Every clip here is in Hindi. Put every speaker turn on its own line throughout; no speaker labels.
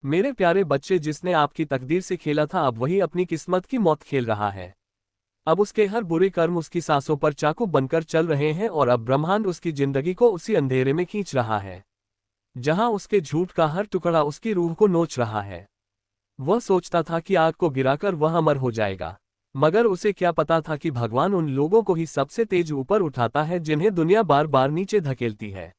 मेरे प्यारे बच्चे, जिसने आपकी तकदीर से खेला था अब वही अपनी किस्मत की मौत खेल रहा है। अब उसके हर बुरे कर्म उसकी सांसों पर चाकू बनकर चल रहे हैं और अब ब्रह्मांड उसकी जिंदगी को उसी अंधेरे में खींच रहा है, जहां उसके झूठ का हर टुकड़ा उसकी रूह को नोच रहा है। वह सोचता था कि आग को गिराकर वह अमर हो जाएगा, मगर उसे क्या पता था कि भगवान उन लोगों को ही सबसे तेज ऊपर उठाता है जिन्हें दुनिया बार बार नीचे धकेलती है।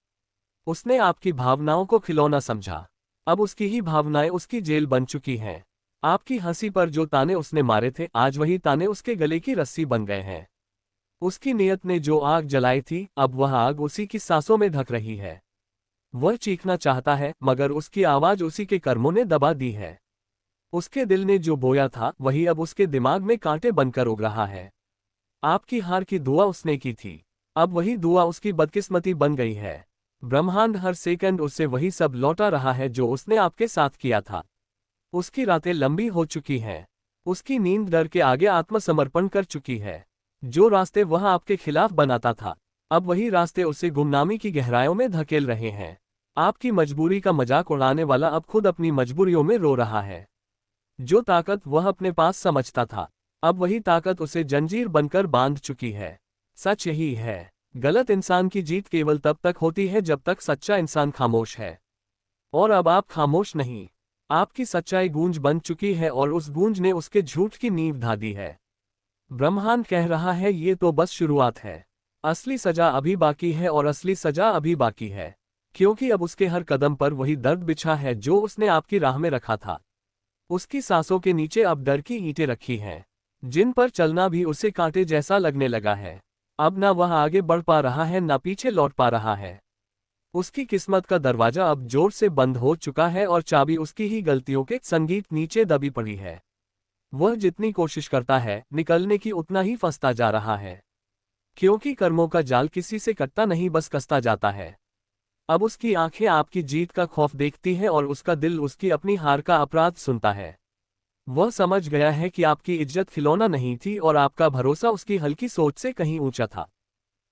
उसने आपकी भावनाओं को खिलौना समझा। अब उसकी ही भावनाएं उसकी जेल बन चुकी हैं। आपकी हंसी पर जो ताने उसने मारे थे, आज वही ताने उसके गले की रस्सी बन गए हैं। उसकी नीयत ने जो आग जलाई थी, अब वह आग उसी की सांसों में ढक रही है। वह चीखना चाहता है, मगर उसकी आवाज उसी के कर्मों ने दबा दी है। उसके दिल ने जो बोया था वही अब उसके दिमाग में कांटे बनकर उग रहा है। आपकी हार की दुआ उसने की थी, अब वही दुआ उसकी बदकिस्मती बन गई है। ब्रह्मांड हर सेकंड उससे वही सब लौटा रहा है जो उसने आपके साथ किया था। उसकी रातें लंबी हो चुकी हैं। उसकी नींद डर के आगे आत्मसमर्पण कर चुकी है। जो रास्ते वह आपके खिलाफ बनाता था, अब वही रास्ते उसे गुमनामी की गहराइयों में धकेल रहे हैं। आपकी मजबूरी का मजाक उड़ाने वाला अब खुद अपनी मजबूरियों में रो रहा है। जो ताकत वह अपने पास समझता था, अब वही ताकत उसे जंजीर बनकर बांध चुकी है। सच यही है, गलत इंसान की जीत केवल तब तक होती है जब तक सच्चा इंसान खामोश है। और अब आप खामोश नहीं। आपकी सच्चाई गूंज बन चुकी है और उस गूंज ने उसके झूठ की नींव ढा दी है। ब्रह्मांड कह रहा है, ये तो बस शुरुआत है। असली सजा अभी बाकी है और असली सजा अभी बाकी है, क्योंकि अब उसके हर कदम पर वही दर्द बिछा है जो उसने आपकी राह में रखा था। उसकी सांसों के नीचे अब डर की ईंटें रखी हैं, जिन पर चलना भी उसे कांटे जैसा लगने लगा है। अब ना वह आगे बढ़ पा रहा है, ना पीछे लौट पा रहा है। उसकी किस्मत का दरवाजा अब जोर से बंद हो चुका है और चाबी उसकी ही गलतियों के संगीत नीचे दबी पड़ी है। वह जितनी कोशिश करता है निकलने की, उतना ही फंसता जा रहा है, क्योंकि कर्मों का जाल किसी से कटता नहीं, बस कसता जाता है। अब उसकी आंखें आपकी जीत का खौफ देखती हैं और उसका दिल उसकी अपनी हार का अपराध सुनता है। वह समझ गया है कि आपकी इज्जत खिलौना नहीं थी और आपका भरोसा उसकी हल्की सोच से कहीं ऊंचा था।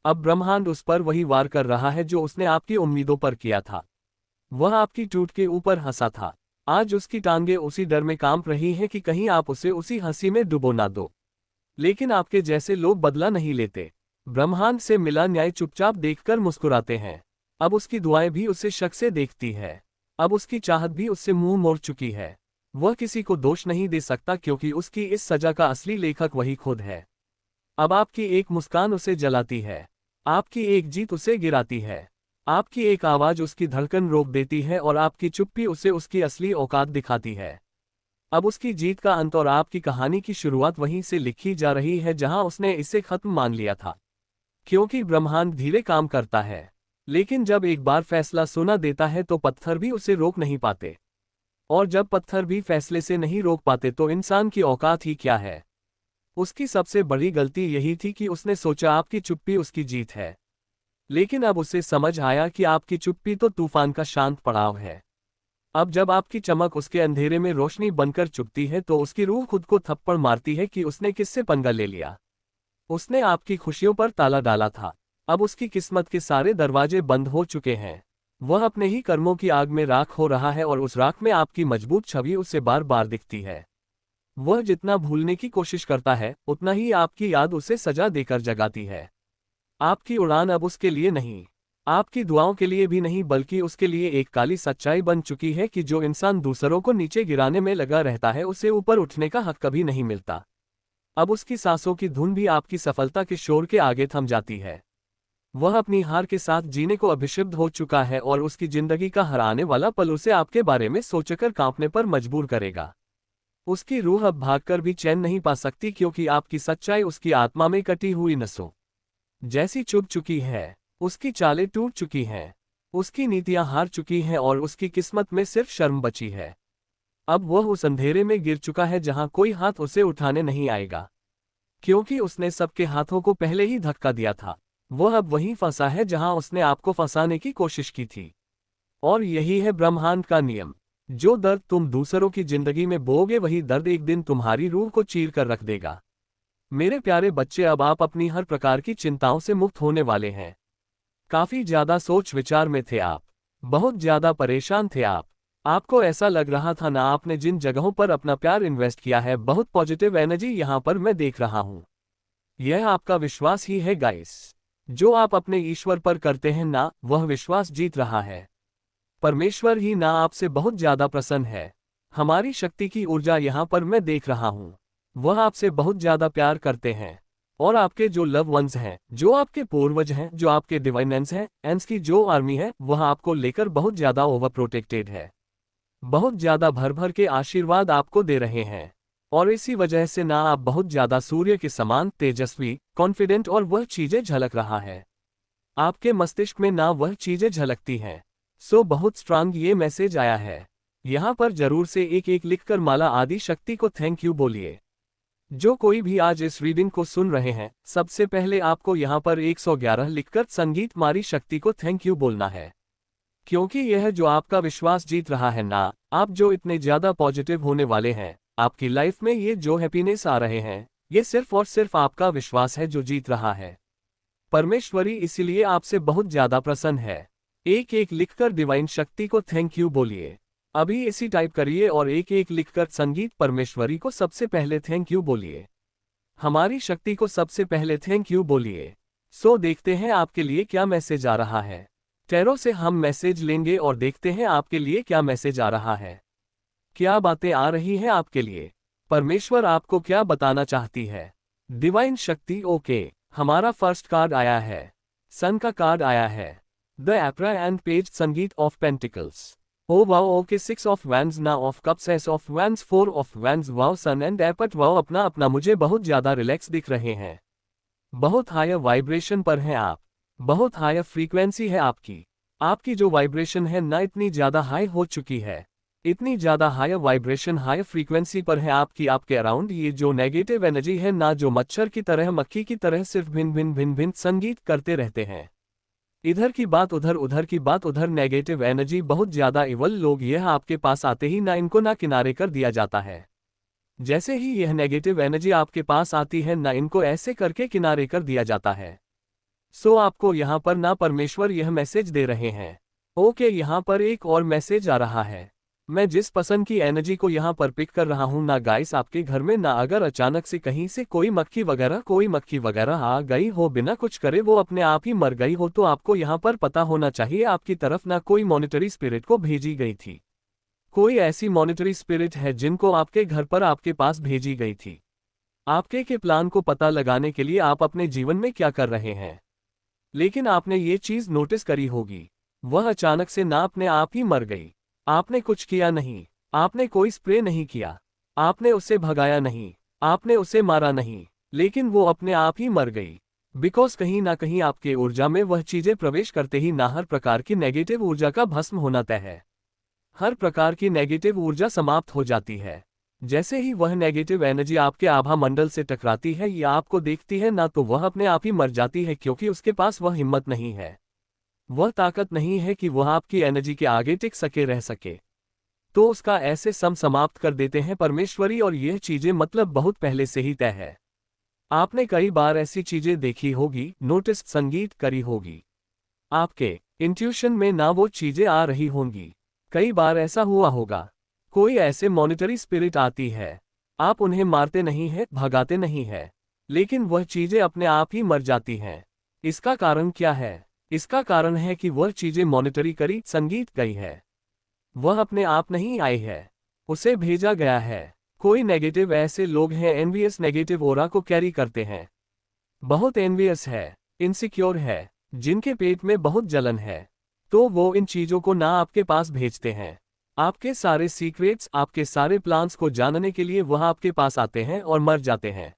अब ब्रह्मांड उस पर वही वार कर रहा है जो उसने आपकी उम्मीदों पर किया था। वह आपकी टूट के ऊपर हंसा था, आज उसकी टांगें उसी डर में कांप रही हैं कि कहीं आप उसे उसी हंसी में डुबो ना दो। लेकिन आपके जैसे लोग बदला नहीं लेते। ब्रह्मांड से मिला न्याय चुपचाप देखकर मुस्कुराते हैं। अब उसकी दुआएं भी उसे शक से देखती है। अब उसकी चाहत भी उससे मुंह मोड़ चुकी है। वह किसी को दोष नहीं दे सकता, क्योंकि उसकी इस सजा का असली लेखक वही खुद है। अब आपकी एक मुस्कान उसे जलाती है, आपकी एक जीत उसे गिराती है, आपकी एक आवाज उसकी धड़कन रोक देती है और आपकी चुप्पी उसे उसकी असली औकात दिखाती है। अब उसकी जीत का अंत और आपकी कहानी की शुरुआत वहीं से लिखी जा रही है जहां उसने इसे खत्म मान लिया था। क्योंकि ब्रह्मांड धीरे काम करता है, लेकिन जब एक बार फैसला सुना देता है तो पत्थर भी उसे रोक नहीं पाते। और जब पत्थर भी फैसले से नहीं रोक पाते तो इंसान की औकात ही क्या है। उसकी सबसे बड़ी गलती यही थी कि उसने सोचा आपकी चुप्पी उसकी जीत है, लेकिन अब उसे समझ आया कि आपकी चुप्पी तो तूफान का शांत पड़ाव है। अब जब आपकी चमक उसके अंधेरे में रोशनी बनकर चुपती है तो उसकी रूह खुद को थप्पड़ मारती है कि उसने किससे पंगा ले लिया। उसने आपकी खुशियों पर ताला डाला था, अब उसकी किस्मत के सारे दरवाजे बंद हो चुके हैं। वह अपने ही कर्मों की आग में राख हो रहा है और उस राख में आपकी मजबूत छवि उसे बार बार दिखती है। वह जितना भूलने की कोशिश करता है, उतना ही आपकी याद उसे सजा देकर जगाती है। आपकी उड़ान अब उसके लिए नहीं, आपकी दुआओं के लिए भी नहीं, बल्कि उसके लिए एक काली सच्चाई बन चुकी है कि जो इंसान दूसरों को नीचे गिराने में लगा रहता है उसे ऊपर उठने का हक कभी नहीं मिलता। अब उसकी सांसों की धुन भी आपकी सफलता के शोर के आगे थम जाती है। वह अपनी हार के साथ जीने को अभिशप्त हो चुका है और उसकी जिंदगी का हर आने वाला पल उसे आपके बारे में सोचकर कांपने पर मजबूर करेगा। उसकी रूह अब भागकर भी चैन नहीं पा सकती, क्योंकि आपकी सच्चाई उसकी आत्मा में कटी हुई नसों जैसी चुभ चुकी है। उसकी चालें टूट चुकी हैं, उसकी नीतियां हार चुकी हैं और उसकी किस्मत में सिर्फ शर्म बची है। अब वह उस अंधेरे में गिर चुका है जहां कोई हाथ उसे उठाने नहीं आएगा, क्योंकि उसने सबके हाथों को पहले ही धक्का दिया था। वह अब वहीं फंसा है जहां उसने आपको फंसाने की कोशिश की थी। और यही है ब्रह्मांड का नियम। जो दर्द तुम दूसरों की जिंदगी में बोओगे, वही दर्द एक दिन तुम्हारी रूह को चीर कर रख देगा। मेरे प्यारे बच्चे, अब आप अपनी हर प्रकार की चिंताओं से मुक्त होने वाले हैं। काफी ज्यादा सोच विचार में थे आप, बहुत ज्यादा परेशान थे आप, आपको ऐसा लग रहा था ना, आपने जिन जगहों पर अपना प्यार इन्वेस्ट किया है, बहुत पॉजिटिव एनर्जी यहाँ पर मैं देख रहा हूँ। यह आपका विश्वास ही है गाइस। जो आप अपने ईश्वर पर करते हैं ना, वह विश्वास जीत रहा है। परमेश्वर ही ना आपसे बहुत ज्यादा प्रसन्न है। हमारी शक्ति की ऊर्जा यहाँ पर मैं देख रहा हूँ। वह आपसे बहुत ज्यादा प्यार करते हैं। और आपके जो लव वंस हैं, जो आपके पूर्वज हैं, जो आपके डिवाइनेंस हैं, एंस की जो आर्मी है, वह आपको लेकर बहुत ज्यादा ओवर प्रोटेक्टेड है। बहुत ज्यादा भर भर के आशीर्वाद आपको दे रहे हैं। और इसी वजह से ना आप बहुत ज्यादा सूर्य के समान तेजस्वी, कॉन्फिडेंट और वह चीजें झलक रहा है। आपके मस्तिष्क में ना वह चीजें झलकती हैं। सो बहुत स्ट्रांग ये मैसेज आया है। यहाँ पर जरूर से एक एक लिखकर माला आदि शक्ति को थैंक यू बोलिए। जो कोई भी आज इस रीडिंग को सुन रहे हैं, सबसे पहले आपको यहाँ पर 111 लिखकर संगीत मारी शक्ति को थैंक यू बोलना है। क्योंकि यह जो आपका विश्वास जीत रहा है ना, आप जो इतने ज्यादा पॉजिटिव होने वाले हैं, आपकी लाइफ में ये जो हैप्पीनेस आ रहे हैं, ये सिर्फ और सिर्फ आपका विश्वास है जो जीत रहा है। परमेश्वरी इसीलिए आपसे बहुत ज्यादा प्रसन्न है। एक एक लिखकर डिवाइन शक्ति को थैंक यू बोलिए। अभी इसी टाइप करिए और एक एक लिखकर संगीत परमेश्वरी को सबसे पहले थैंक यू बोलिए। हमारी शक्ति को सबसे पहले थैंक यू बोलिए। सो देखते हैं आपके लिए क्या मैसेज आ रहा है। टैरो से हम मैसेज लेंगे और देखते हैं आपके लिए क्या मैसेज आ रहा है। क्या बातें आ रही हैं आपके लिए? परमेश्वर आपको क्या बताना चाहती है? डिवाइन शक्ति ओके। हमारा फर्स्ट कार्ड आया है। सन का कार्ड आया है। द एप्रा एंड पेज संगीत of pentacles. Oh wow okay 6 of wands ना of cups ace of wands 4 of wands wow sun and एपट वाओ अपना अपना मुझे बहुत ज्यादा रिलैक्स दिख रहे हैं। बहुत हायर वाइब्रेशन पर हैं आप। बहुत हायर फ्रीक्वेंसी है आपकी। आपकी जो वाइब्रेशन है ना इतनी ज्यादा हाई हो चुकी है। इतनी ज्यादा हायर वाइब्रेशन हायर फ्रीक्वेंसी पर है आपकी। आपके अराउंड ये जो नेगेटिव एनर्जी है ना, जो मच्छर की तरह मक्खी की तरह सिर्फ भिन्न भिन्न भिन्न भिन्न संगीत करते रहते हैं। इधर की बात उधर, उधर की बात उधर। नेगेटिव एनर्जी बहुत ज्यादा इवल लोग यह आपके पास आते ही ना इनको ना किनारे कर दिया जाता है। जैसे ही यह नेगेटिव एनर्जी आपके पास आती है ना, इनको ऐसे करके किनारे कर दिया जाता है। सो आपको यहाँ पर ना परमेश्वर यह मैसेज दे रहे हैं। ओके, यहाँ पर एक और मैसेज आ रहा है। मैं जिस पसंद की एनर्जी को यहाँ पर पिक कर रहा हूँ ना गाइस, आपके घर में ना अगर अचानक से कहीं से कोई मक्खी वगैरह आ गई हो, बिना कुछ करे वो अपने आप ही मर गई हो, तो आपको यहाँ पर पता होना चाहिए आपकी तरफ ना कोई मॉनिटरी स्पिरिट को भेजी गई थी। कोई ऐसी मॉनिटरी स्पिरिट है जिनको आपके घर पर आपके पास भेजी गई थी। आपके के प्लान को पता लगाने के लिए आप अपने जीवन में क्या कर रहे हैं। लेकिन आपने ये चीज नोटिस करी होगी, वह अचानक से ना अपने आप ही मर गई। आपने कुछ किया नहीं, आपने कोई स्प्रे नहीं किया, आपने उसे भगाया नहीं, आपने उसे मारा नहीं, लेकिन वो अपने आप ही मर गई। बिकॉज कहीं ना कहीं आपके ऊर्जा में वह चीजें प्रवेश करते ही ना हर प्रकार की नेगेटिव ऊर्जा का भस्म होना तय है। हर प्रकार की नेगेटिव ऊर्जा समाप्त हो जाती है। जैसे ही वह नेगेटिव एनर्जी आपके आभा मंडल से टकराती है या आपको देखती है ना, तो वह अपने आप ही मर जाती है, क्योंकि उसके पास वह हिम्मत नहीं है, वह ताकत नहीं है कि वह आपकी एनर्जी के आगे टिक सके, रह सके। तो उसका ऐसे समाप्त कर देते हैं परमेश्वरी। और यह चीजें मतलब बहुत पहले से ही तय है। आपने कई बार ऐसी चीजें देखी होगी, नोटिस संगीत करी होगी। आपके इंट्यूशन में ना वो चीजें आ रही होंगी। कई बार ऐसा हुआ होगा, कोई ऐसे मॉनिटरी स्पिरिट आती है, आप उन्हें मारते नहीं हैं, भगाते नहीं हैं, लेकिन वह चीजें अपने आप ही मर जाती हैं। इसका कारण क्या है? इसका कारण है कि वह चीजें मॉनिटरी करी, संगीत गई है। वह अपने आप नहीं आई है, उसे भेजा गया है। कोई नेगेटिव ऐसे लोग हैं, एनवियस नेगेटिव ओरा को कैरी करते हैं, बहुत एनवियस है, इनसिक्योर है, जिनके पेट में बहुत जलन है, तो वो इन चीजों को ना आपके पास भेजते हैं। आपके सारे सीक्रेट्स, आपके सारे प्लान्स को जानने के लिए वह आपके पास आते हैं और मर जाते हैं।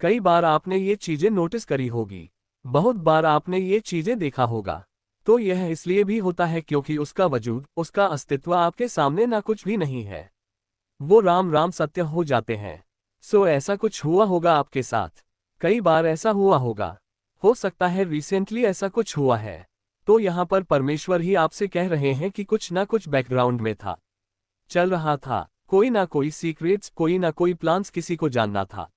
कई बार आपने ये चीजें नोटिस करी होगी, बहुत बार आपने ये चीजें देखा होगा। तो यह इसलिए भी होता है क्योंकि उसका वजूद, उसका अस्तित्व आपके सामने ना कुछ भी नहीं है। वो राम राम सत्य हो जाते हैं। सो ऐसा कुछ हुआ होगा आपके साथ, कई बार ऐसा हुआ होगा, हो सकता है रिसेंटली ऐसा कुछ हुआ है। तो यहाँ पर परमेश्वर ही आपसे कह रहे हैं कि कुछ ना कुछ बैकग्राउंड में था, चल रहा था, कोई ना कोई सीक्रेट्स, कोई ना कोई प्लान्स किसी को जानना था।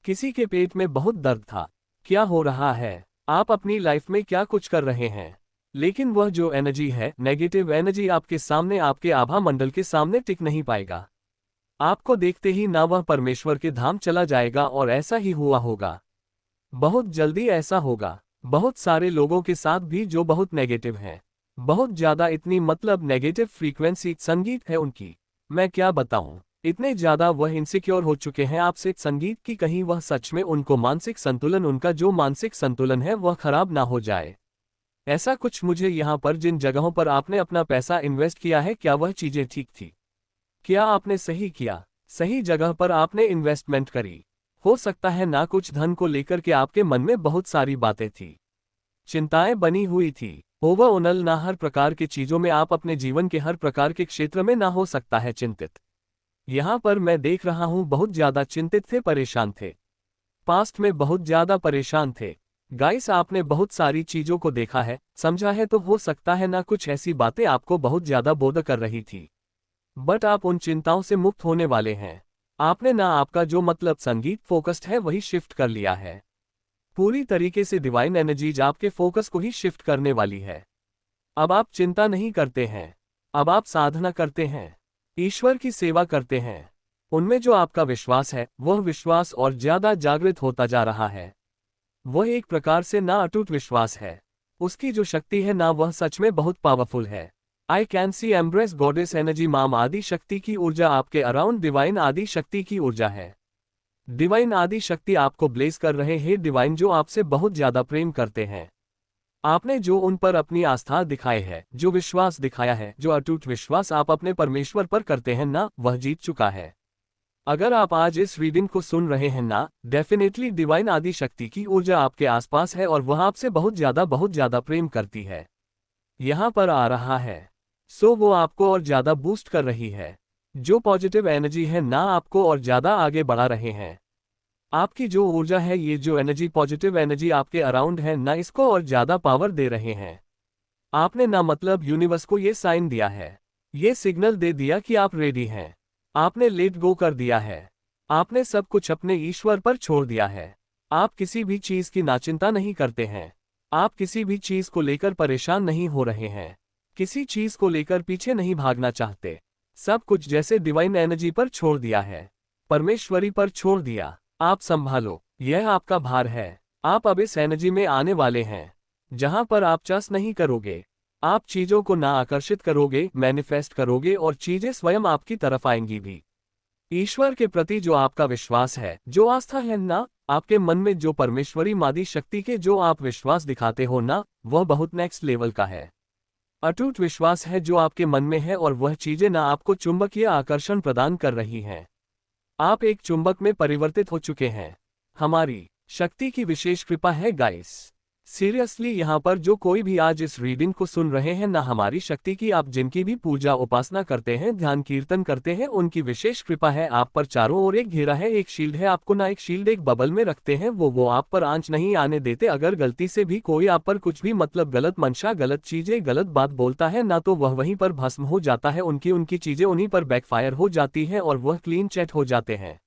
किसी के पेट में बहुत दर्द था। क्या हो रहा है? आप अपनी लाइफ में क्या कुछ कर रहे हैं? लेकिन वह जो एनर्जी है, नेगेटिव एनर्जी, आपके सामने, आपके आभा मंडल के सामने टिक नहीं पाएगा। आपको देखते ही ना वह परमेश्वर के धाम चला जाएगा, और ऐसा ही हुआ होगा। बहुत जल्दी ऐसा होगा। बहुत सारे लोगों के साथ भी जो बहुत नेगेटिव हैं, बहुत ज्यादा, इतनी मतलब नेगेटिव फ्रीक्वेंसी संगीत है उनकी, मैं क्या बताऊं। इतने ज्यादा वह इनसिक्योर हो चुके हैं आपसे संगीत की, कहीं वह सच में उनको मानसिक संतुलन, उनका जो मानसिक संतुलन है वह खराब ना हो जाए। ऐसा कुछ मुझे यहाँ पर जिन जगहों पर आपने अपना पैसा इन्वेस्ट किया है, क्या वह चीजें ठीक थी? क्या आपने सही किया? सही जगह पर आपने इन्वेस्टमेंट करी? हो सकता है ना कुछ धन को लेकर के आपके मन में बहुत सारी बातें थी, चिंताएं बनी हुई थी, ओवरऑल ना हर प्रकार की चीजों में, आप अपने जीवन के हर प्रकार के क्षेत्र में ना हो सकता है चिंतित। यहाँ पर मैं देख रहा हूँ बहुत ज्यादा चिंतित थे, परेशान थे, पास्ट में बहुत ज्यादा परेशान थे। गाइस, आपने बहुत सारी चीजों को देखा है, समझा है, तो हो सकता है ना कुछ ऐसी बातें आपको बहुत ज्यादा बोध कर रही थी, बट आप उन चिंताओं से मुक्त होने वाले हैं। आपने ना आपका जो मतलब संगीत फोकस्ड है वही शिफ्ट कर लिया है। पूरी तरीके से डिवाइन एनर्जीज आपके फोकस को ही शिफ्ट करने वाली है। अब आप चिंता नहीं करते हैं, अब आप साधना करते हैं, ईश्वर की सेवा करते हैं। उनमें जो आपका विश्वास है वह विश्वास और ज्यादा जागृत होता जा रहा है। वह एक प्रकार से ना अटूट विश्वास है, उसकी जो शक्ति है ना वह सच में बहुत पावरफुल है। I can see embrace goddess energy माम, आदि शक्ति की ऊर्जा आपके अराउंड, डिवाइन आदि शक्ति की ऊर्जा है। डिवाइन आदि शक्ति आपको ब्लेस कर रहे हैं, डिवाइन जो आपसे बहुत ज्यादा प्रेम करते हैं। आपने जो उन पर अपनी आस्था दिखाई है, जो विश्वास दिखाया है, जो अटूट विश्वास आप अपने परमेश्वर पर करते हैं ना, वह जीत चुका है। अगर आप आज इस रीडिंग को सुन रहे हैं ना, डेफिनेटली डिवाइन आदि शक्ति की ऊर्जा आपके आसपास है और वह आपसे बहुत ज्यादा प्रेम करती है। यहाँ पर आ रहा है, सो वो आपको और ज्यादा बूस्ट कर रही है। जो पॉजिटिव एनर्जी है ना, आपको और ज्यादा आगे बढ़ा रहे हैं। आपकी जो ऊर्जा है, ये जो एनर्जी, पॉजिटिव एनर्जी आपके अराउंड है ना, इसको और ज्यादा पावर दे रहे हैं। आपने ना मतलब यूनिवर्स को ये साइन दिया है, ये सिग्नल दे दिया कि आप रेडी हैं। आपने लेट गो कर दिया है, आपने सब कुछ अपने ईश्वर पर छोड़ दिया है। आप किसी भी चीज की नाचिंता नहीं करते हैं, आप किसी भी चीज को लेकर परेशान नहीं हो रहे हैं, किसी चीज को लेकर पीछे नहीं भागना चाहते। सब कुछ जैसे डिवाइन एनर्जी पर छोड़ दिया है, परमेश्वरी पर छोड़ दिया। आप संभालो, यह आपका भार है। आप अब इस एनर्जी में आने वाले हैं जहां पर आप चस नहीं करोगे, आप चीजों को ना आकर्षित करोगे, मैनिफेस्ट करोगे और चीजें स्वयं आपकी तरफ आएंगी भी। ईश्वर के प्रति जो आपका विश्वास है, जो आस्था है ना, आपके मन में जो परमेश्वरी मादी शक्ति के जो आप विश्वास दिखाते हो ना, वह बहुत नेक्स्ट लेवल का है। अटूट विश्वास है जो आपके मन में है और वह चीजें ना आपको चुंबकीय आकर्षण प्रदान कर रही हैं। आप एक चुंबक में परिवर्तित हो चुके हैं। हमारी शक्ति की विशेष कृपा है गाइस। सीरियसली, यहाँ पर जो कोई भी आज इस रीडिंग को सुन रहे हैं ना, हमारी शक्ति की आप जिनकी भी पूजा उपासना करते हैं, ध्यान कीर्तन करते हैं, उनकी विशेष कृपा है आप पर। चारों ओर एक घेरा है, एक शील्ड है, आपको ना एक शील्ड एक बबल में रखते हैं, वो आप पर आंच नहीं आने देते। अगर गलती से भी कोई आप पर कुछ भी मतलब गलत मंशा, गलत चीजें, गलत बात बोलता है ना, तो वह वहीं पर भस्म हो जाता है। उनकी चीजें उन्हीं पर बैकफायर हो जाती हैं और वह क्लीन चैट हो जाते हैं।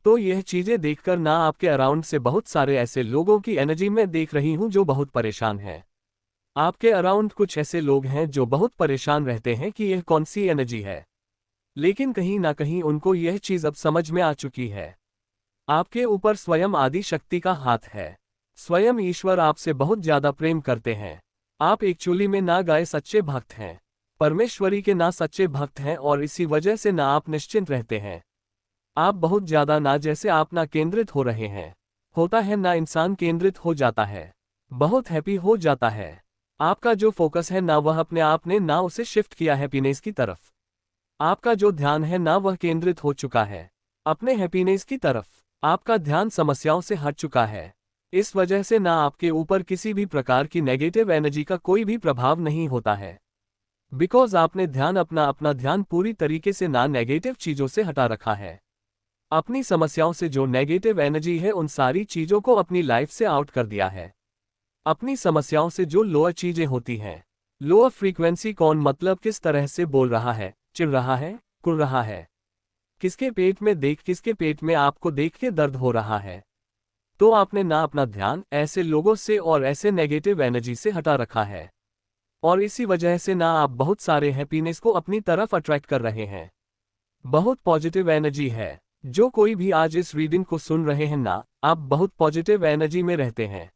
तो यह चीजें देखकर ना आपके अराउंड से बहुत सारे ऐसे लोगों की एनर्जी में देख रही हूं जो बहुत परेशान हैं। आपके अराउंड कुछ ऐसे लोग हैं जो बहुत परेशान रहते हैं कि यह कौन सी एनर्जी है, लेकिन कहीं ना कहीं उनको यह चीज अब समझ में आ चुकी है। आपके ऊपर स्वयं आदि शक्ति का हाथ है, स्वयं ईश्वर आपसे बहुत ज्यादा प्रेम करते हैं। आप एक्चुअली में ना गाए सच्चे भक्त हैं, परमेश्वरी के ना सच्चे भक्त हैं, और इसी वजह से ना आप निश्चिंत रहते हैं। आप बहुत ज्यादा ना जैसे आप ना केंद्रित हो रहे हैं। होता है ना, इंसान केंद्रित हो जाता है, बहुत हैप्पी हो जाता है। आपका जो फोकस है ना, वह अपने आप ने ना उसे शिफ्ट किया हैप्पीनेस की तरफ। आपका जो ध्यान है ना, वह केंद्रित हो चुका है अपने हैप्पीनेस की तरफ। आपका ध्यान समस्याओं से हट चुका है। इस वजह से ना आपके ऊपर किसी भी प्रकार की नेगेटिव एनर्जी का कोई भी प्रभाव नहीं होता है, बिकॉज आपने ध्यान अपना ध्यान पूरी तरीके से ना नेगेटिव चीजों से हटा रखा है। अपनी समस्याओं से जो नेगेटिव एनर्जी है, उन सारी चीजों को अपनी लाइफ से आउट कर दिया है। अपनी समस्याओं से जो लोअर चीजें होती हैं, लोअर फ्रीक्वेंसी, कौन मतलब किस तरह से बोल रहा है, चिढ़ रहा है, कुड़ रहा है, किसके पेट में आपको देख के दर्द हो रहा है, तो आपने ना अपना ध्यान ऐसे लोगों से और ऐसे नेगेटिव एनर्जी से हटा रखा है। और इसी वजह से ना आप बहुत सारे हैप्पीनेस को अपनी तरफ अट्रैक्ट कर रहे हैं। बहुत पॉजिटिव एनर्जी है। जो कोई भी आज इस रीडिंग को सुन रहे हैं ना, आप बहुत पॉजिटिव एनर्जी में रहते हैं।